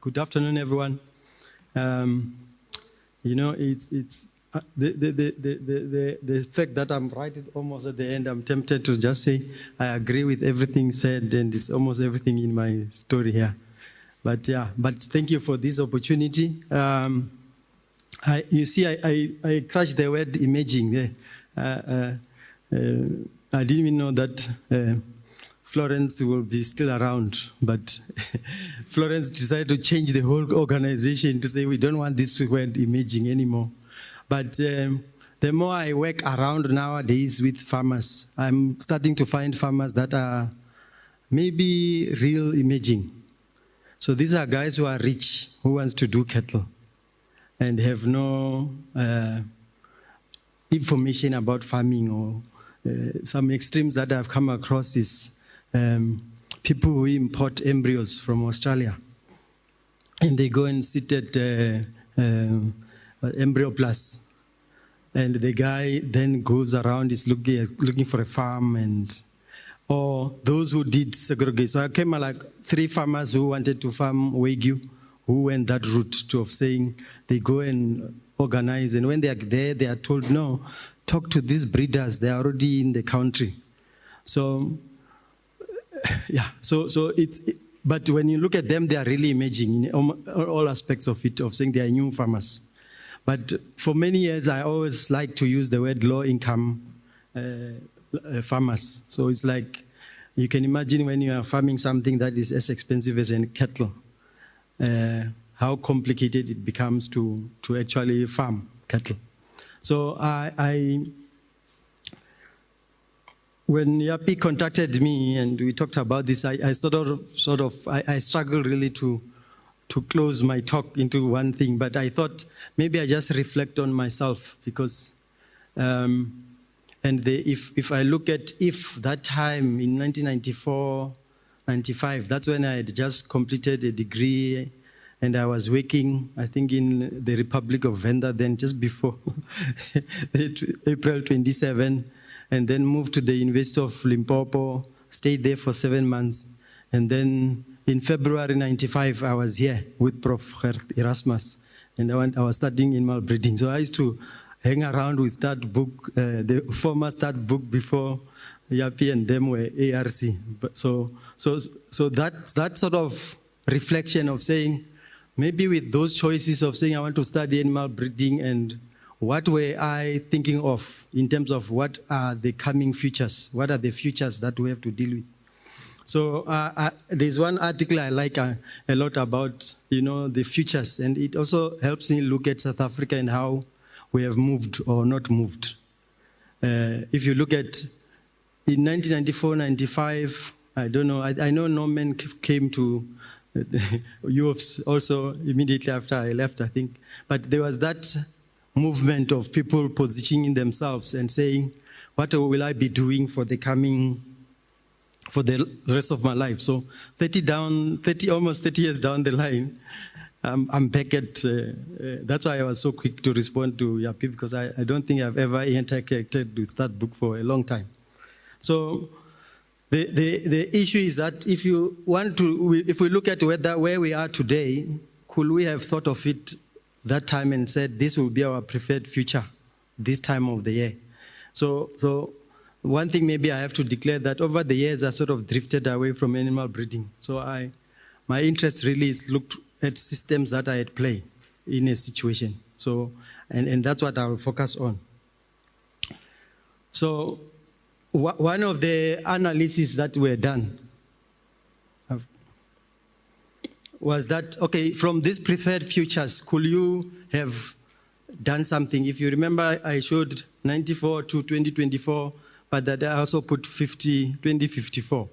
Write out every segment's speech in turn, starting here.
Good afternoon, everyone. It's the fact that I'm right almost at the end. I'm tempted to just say I agree with everything said, and it's almost everything in my story here. But thank you for this opportunity. I crushed the word imaging there. I didn't even know that Florence will be still around, but Florence decided to change the whole organization to say we don't want this word imaging anymore. But the more I work around nowadays with farmers, I'm starting to find farmers that are maybe real imaging. So these are guys who are rich, who wants to do cattle and have no information about farming, or some extremes that I've come across is people who import embryos from Australia, and they go and sit at Embryo Plus, and the guy then goes around, is looking for a farm, or those who did segregate. So I came like 3 farmers who wanted to farm Wagyu, who went that route of saying they go and organize, and when they are there, they are told, no, talk to these breeders, they are already in the country. So but when you look at them, they are really imaging in all aspects of it, of saying they are new farmers. But for many years, I always like to use the word low-income farmers. So it's like, you can imagine when you are farming something that is as expensive as cattle, how complicated it becomes to actually farm cattle. So when Yapi contacted me and we talked about this, I struggled really to close my talk into one thing, but I thought maybe I just reflect on myself, because if I look at that time in 1994, 95, that's when I had just completed a degree, and I was working, I think, in the Republic of Venda then, just before April 27, and then moved to the University of Limpopo, stayed there for 7 months, and then in February 95, I was here with Prof. Erasmus, and I was studying animal breeding. So I used to hang around with that book, the former start book before Yapi and them were ARC. So that sort of reflection of saying, maybe with those choices of saying I want to study animal breeding, and what were I thinking of in terms of what are the coming futures? What are the futures that we have to deal with? So there's one article I like a lot about, the futures, and it also helps me look at South Africa and how we have moved or not moved. If you look at in 1994, 95, I don't know, I know Norman came to youths also immediately after I left, I think. But there was that movement of people positioning themselves and saying, what will I be doing for the rest of my life? So almost 30 years down the line, I'm back at, that's why I was so quick to respond to Yapi, because I don't think I've ever interacted with that book for a long time. So the issue is that if we look at where we are today, could we have thought of it that time and said this will be our preferred future this time of the year? So one thing maybe I have to declare that over the years I sort of drifted away from animal breeding. So my interest really is looked at systems that are at play in a situation. So and that's what I will focus on. So one of the analyses that were done was that, okay, from these preferred futures, could you have done something? If you remember, I showed 94 to 2024, but that I also put 2054.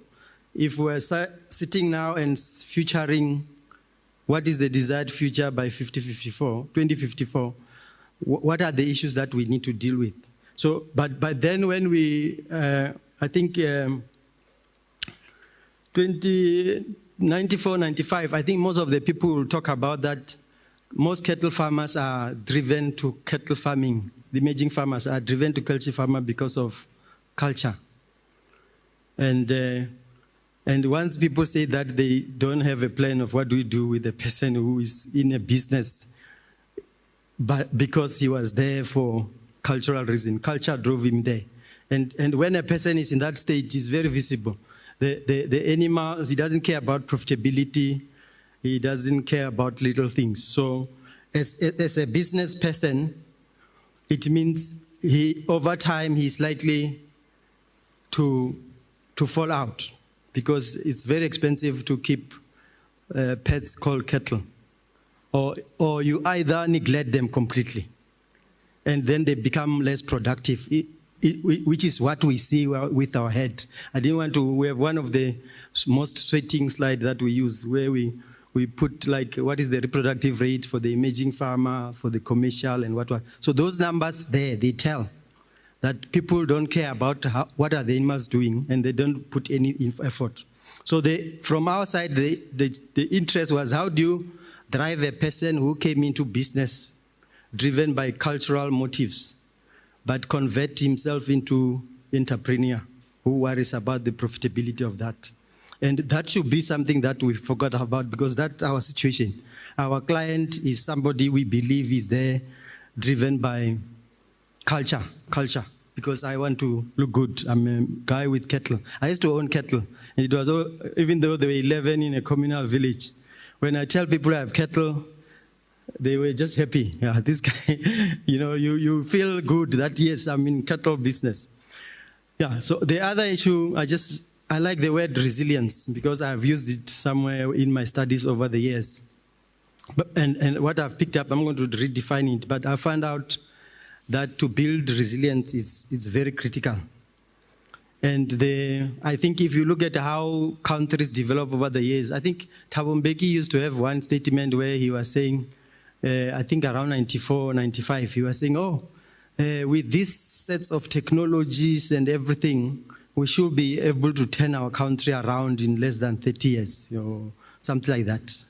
If we're sitting now and futuring what is the desired future by 2054, what are the issues that we need to deal with? So, but then when we, I think 94, 95, I think most of the people will talk about that. Most cattle farmers are driven to cattle farming. The imaging farmers are driven to cattle farming because of culture. And And once people say that, they don't have a plan of what do we do with a person who is in a business, but because he was there for cultural reason. Culture drove him there. And when a person is in that state, it's very visible. The animal, he doesn't care about profitability. He doesn't care about little things. So as a business person, it means over time, he's likely to fall out, because it's very expensive to keep pets called cattle. Or you either neglect them completely, and then they become less productive, which is what we see with our head. I didn't want to, we have one of the most sweating slides that we use, where we put like, what is the reproductive rate for the emerging farmer, for the commercial, and what. So those numbers there, they tell that people don't care about what are the animals doing, and they don't put any effort. So from our side, the interest was, how do you drive a person who came into business driven by cultural motives, but convert himself into entrepreneur who worries about the profitability of that. And that should be something that we forgot about, because that's our situation. Our client is somebody we believe is there driven by culture, because I want to look good. I'm a guy with cattle. I used to own cattle. And it was, even though there were 11 in a communal village, when I tell people I have cattle, they were just happy. Yeah, this guy, you feel good that, yes, I'm in cattle business. Yeah, so the other issue, I like the word resilience, because I've used it somewhere in my studies over the years. And what I've picked up, I'm going to redefine it, but I found out that to build resilience it's very critical. And I think if you look at how countries develop over the years, I think Thabo Mbeki used to have one statement where he was saying, I think around 94, 95, he was saying, with these sets of technologies and everything, we should be able to turn our country around in less than 30 years, something like that.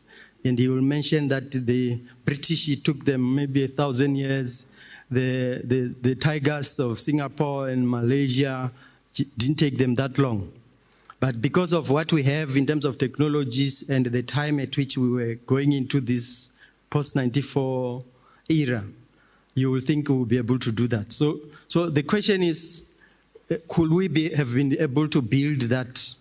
And he will mention that the British, it took them maybe 1,000 years. The tigers of Singapore and Malaysia didn't take them that long. But because of what we have in terms of technologies and the time at which we were going into this post-94 era, you will think we will be able to do that. So the question is, could we have been able to build that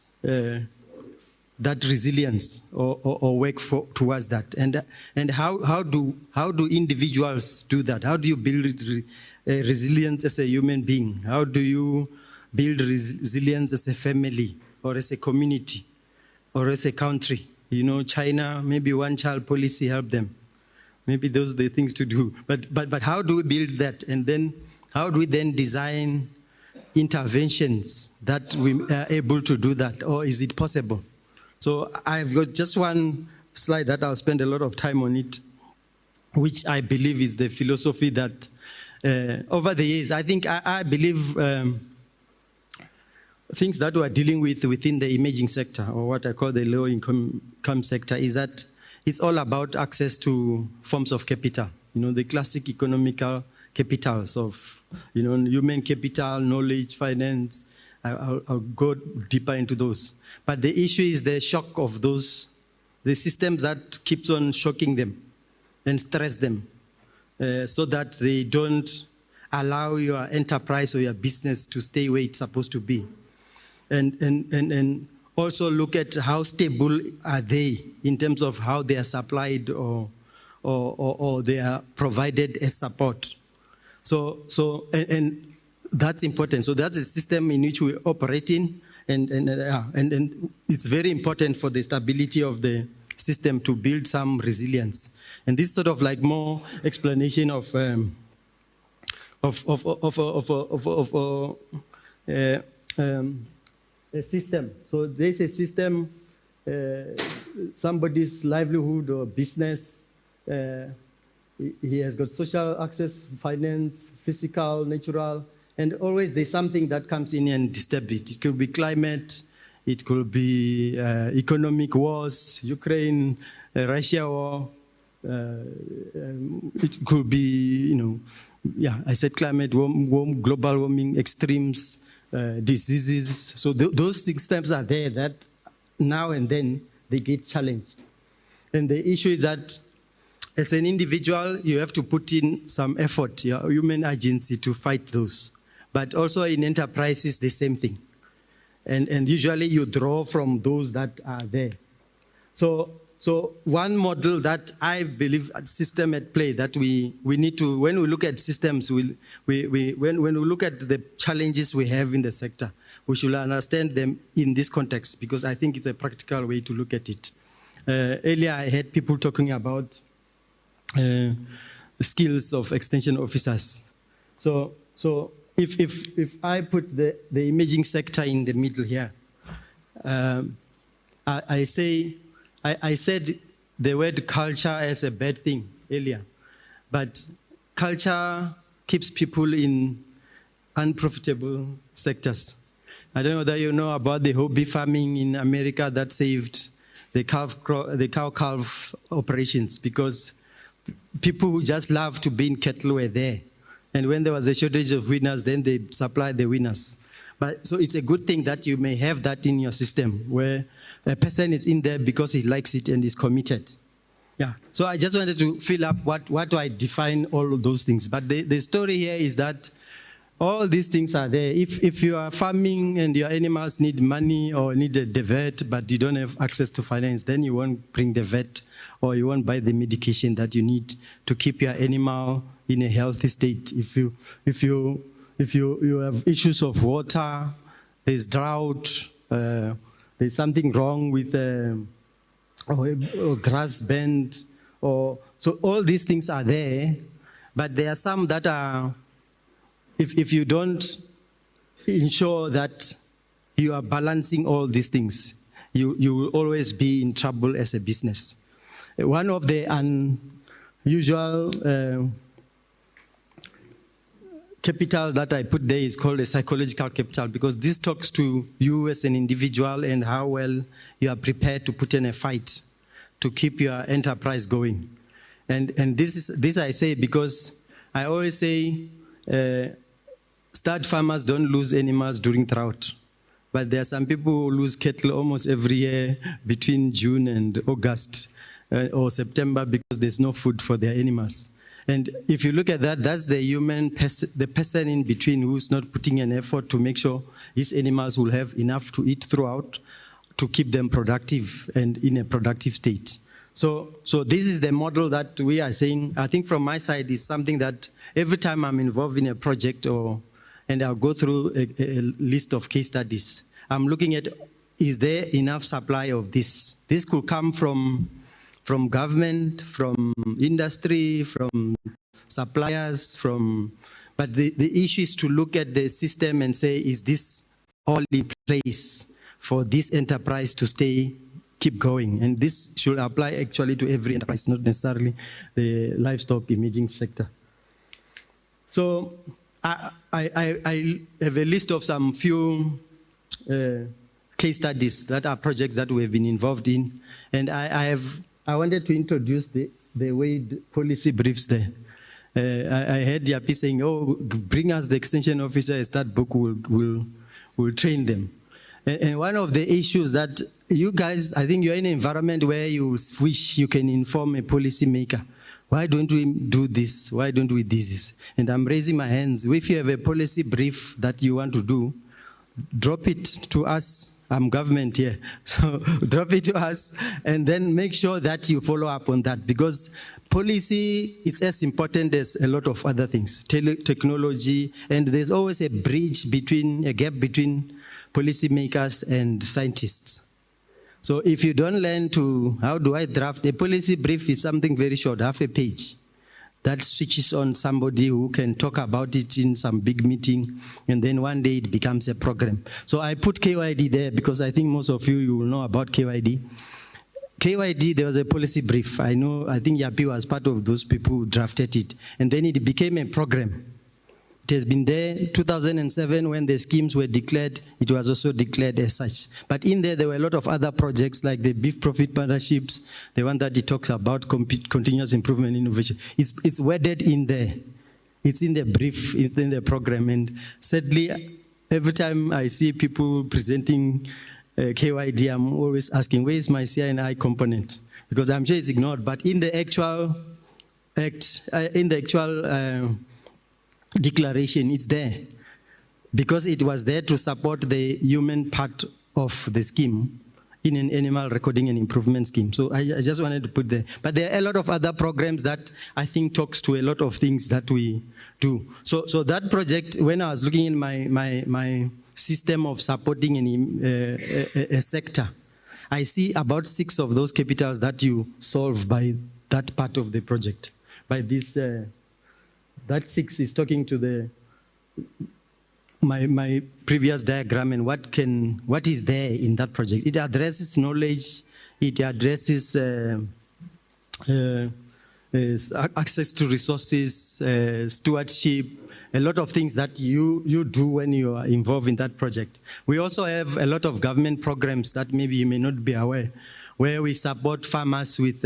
resilience or work towards that? And how do individuals do that? How do you build resilience as a human being? How do you build resilience as a family or as a community or as a country? China, maybe one-child policy helped them. Maybe those are the things to do. But how do we build that? And then how do we then design interventions that we are able to do that? Or is it possible? So I've got just one slide that I'll spend a lot of time on it, which I believe is the philosophy that over the years, I believe things that we're dealing with within the emerging sector, or what I call the low-income sector, is that it's all about access to forms of capital. The classic economical capitals of, human capital, knowledge, finance. I'll go deeper into those. But the issue is the shock of those, the systems that keeps on shocking them and stress them so that they don't allow your enterprise or your business to stay where it's supposed to be. And also look at how stable are they in terms of how they are supplied or they are provided as support. So that's important. So that's a system in which we operate in, and it's very important for the stability of the system to build some resilience. And this sort of like more explanation of a system. So there's a system, somebody's livelihood or business. He has got social access, finance, physical, natural, and always there's something that comes in and disturbs it. It could be climate, it could be economic wars, Ukraine, Russia war. It could be, I said climate, global warming, extremes, diseases. So those systems are there that now and then they get challenged. And the issue is that as an individual, you have to put in some effort, your human agency, to fight those. But also in enterprises, the same thing. And usually you draw from those that are there. So one model that I believe a system at play that we need to, when we look at systems, when we look at the challenges we have in the sector, we should understand them in this context, because I think it's a practical way to look at it. Earlier I had people talking about the skills of extension officers. So if I put the imaging sector in the middle here, I said the word culture as a bad thing earlier, but culture keeps people in unprofitable sectors. I don't know whether you know about the hobby farming in America that saved the cow-calf operations, because people who just love to be in cattle were there. And when there was a shortage of winners, then they supplied the winners. But so it's a good thing that you may have that in your system, where a person is in there because he likes it and is committed. Yeah. So I just wanted to fill up what do I define all of those things. But the story here is that all these things are there. If you are farming and your animals need money or need the vet, but you don't have access to finance, then you won't bring the vet, or you won't buy the medication that you need to keep your animal in a healthy state. If you have issues of water, there's drought, there's something wrong with or grass bend, so all these things are there, but there are some that are, if you don't ensure that you are balancing all these things, you will always be in trouble as a business. One of the unusual capital that I put there is called a psychological capital, because this talks to you as an individual and how well you are prepared to put in a fight to keep your enterprise going. And this I say because I always say stud farmers don't lose animals during drought, but there are some people who lose cattle almost every year between June and August or September, because there's no food for their animals. And if you look at that, that's the human person, the person in between, who's not putting an effort to make sure his animals will have enough to eat throughout to keep them productive and in a productive state. So this is the model that we are saying. I think from my side is something that every time I'm involved in a project and I'll go through a list of case studies, I'm looking at, is there enough supply of this? This could come from government, from industry, from suppliers, but the issue is to look at the system and say, is this all in place for this enterprise to keep going? And this should apply actually to every enterprise, not necessarily the livestock imaging sector. So I have a list of some few case studies that are projects that we have been involved in, and I wanted to introduce the way policy briefs there. I heard Yapi saying, oh, bring us the extension officer, as that book will train them. And one of the issues that you guys, I think you're in an environment where you wish you can inform a policy maker. Why don't we do this? Why don't we do this? And I'm raising my hands. If you have a policy brief that you want to do, drop it to us. I'm government here. So drop it to us and then make sure that you follow up on that, because policy is as important as a lot of other things, technology, and there's always a gap between policymakers and scientists. So if you don't learn how do I draft a policy brief, is something very short, half a page, that switches on somebody who can talk about it in some big meeting, and then one day it becomes a program. So I put KYD there because I think most of you will know about KYD. KYD, there was a policy brief. I think Yapi was part of those people who drafted it, and then it became a program. It has been there. 2007, when the schemes were declared, it was also declared as such. But in there were a lot of other projects, like the beef profit partnerships, the one that it talks about continuous improvement innovation. It's worded in there. It's in the brief, in the program. And sadly, every time I see people presenting KYD, I'm always asking, where is my CI&I component? Because I'm sure it's ignored, but in the actual declaration, it's there. Because it was there to support the human part of the scheme in an animal recording and improvement scheme. So I just wanted to put there. But there are a lot of other programs that I think talks to a lot of things that we do. So that project, when I was looking in my system of supporting a sector, I see about 6 of those capitals that you solve by that part of the project. By this, that 6 is talking to my previous diagram and what is there in that project. It addresses knowledge, it addresses access to resources, stewardship, a lot of things that you do when you are involved in that project. We also have a lot of government programs that maybe you may not be aware, where we support farmers with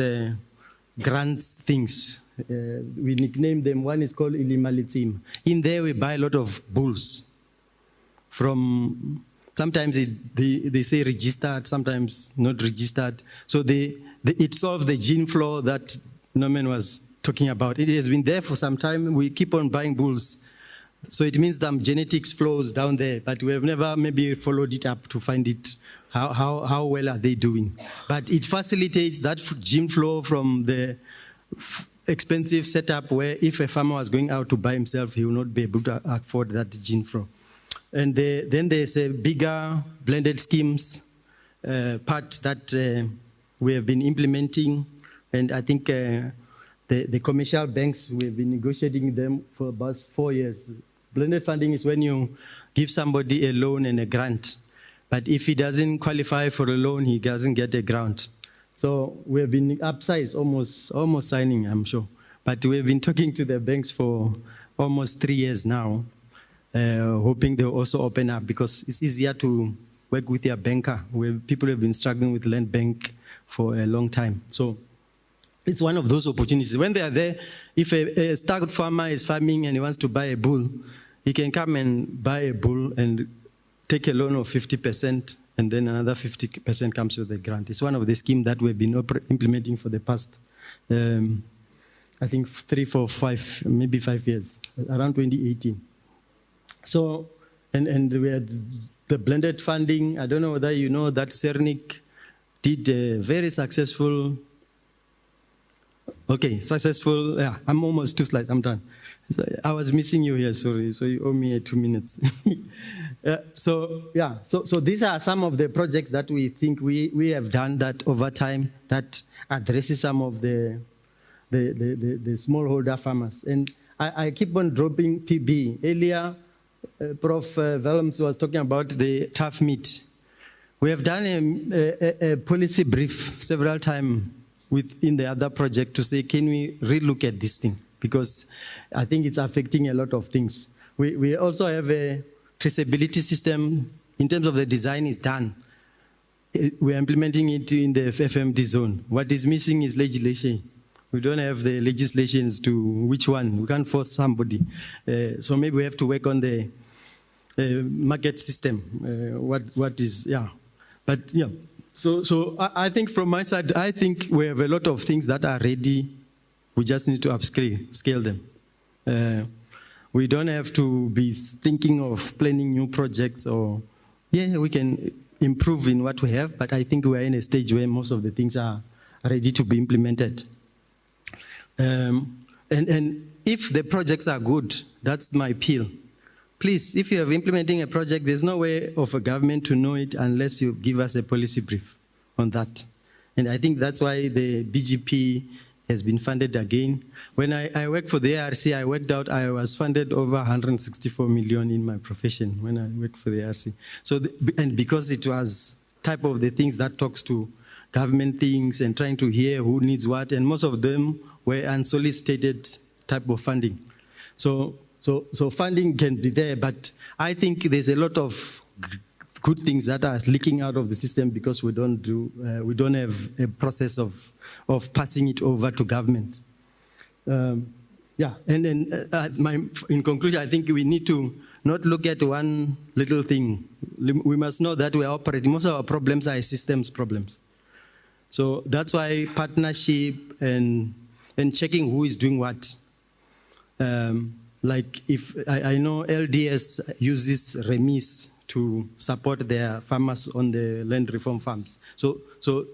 grants things. We nickname them, one is called Ilimalitim. In there we buy a lot of bulls. Sometimes they say registered, sometimes not registered. So it solves the gene flow that Norman was talking about. It has been there for some time. We keep on buying bulls. So it means some genetics flows down there, but we have never maybe followed it up to find it, how well are they doing. But it facilitates that gene flow from the expensive setup where if a farmer was going out to buy himself, he will not be able to afford that gene flow. And then there's a bigger blended schemes part that we have been implementing. And I think the commercial banks, we've been negotiating them for about 4 years. Blended funding is when you give somebody a loan and a grant. But if he doesn't qualify for a loan, he doesn't get a grant. So we have been upsized, almost signing, I'm sure. But we've been talking to the banks for almost 3 years now, hoping they'll also open up because it's easier to work with your banker, where people have been struggling with land bank for a long time. So it's one of those opportunities. When they are there, if a stag farmer is farming and he wants to buy a bull, he can come and buy a bull and take a loan of 50%, and then another 50% comes with the grant. It's one of the schemes that we've been implementing for the past, I think 3, 4, 5, maybe 5 years, around 2018. So, and we had the blended funding. I don't know whether you know that Cernic did a very successful, yeah, I'm almost 2 slides, I'm done. So I was missing you here, sorry, so you owe me 2 minutes. So these are some of the projects that we think we have done that over time that addresses some of the smallholder farmers. And I keep on dropping PB. Earlier, Prof. Willems was talking about the tough meat. We have done a policy brief several times within the other project to say, can we relook at this thing? Because I think it's affecting a lot of things. We also have a traceability system. In terms of the design is done. We're implementing it in the FMD zone. What is missing is legislation. We don't have the legislations to which one. We can't force somebody. So maybe we have to work on the market system. What is, yeah. But yeah, so I think from my side, I think we have a lot of things that are ready. We just need to upscale them. We don't have to be thinking of planning new projects or, yeah, we can improve in what we have, but I think we are in a stage where most of the things are ready to be implemented. And if the projects are good, that's my appeal. Please, if you are implementing a project, there's no way of a government to know it unless you give us a policy brief on that. And I think that's why the BGP has been funded again. When I worked for the ARC, I worked out I was funded over 164 million in my profession when I worked for the ARC. So, and because it was type of the things that talks to government things and trying to hear who needs what, and most of them were unsolicited type of funding. So funding can be there, but I think there's a lot of good things that are leaking out of the system because we don't have a process of passing it over to government. Yeah, and then in conclusion, I think we need to not look at one little thing. We must know that we are operating. Most of our problems are systems problems. So that's why partnership and checking who is doing what. Like if I know LDS uses remis to support their farmers on the land reform farms. So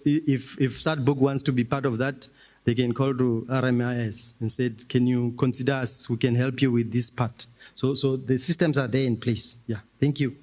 if Sadbook wants to be part of that, they can call to RMIS and said, can you consider us? We can help you with this part. So the systems are there in place. Yeah, thank you.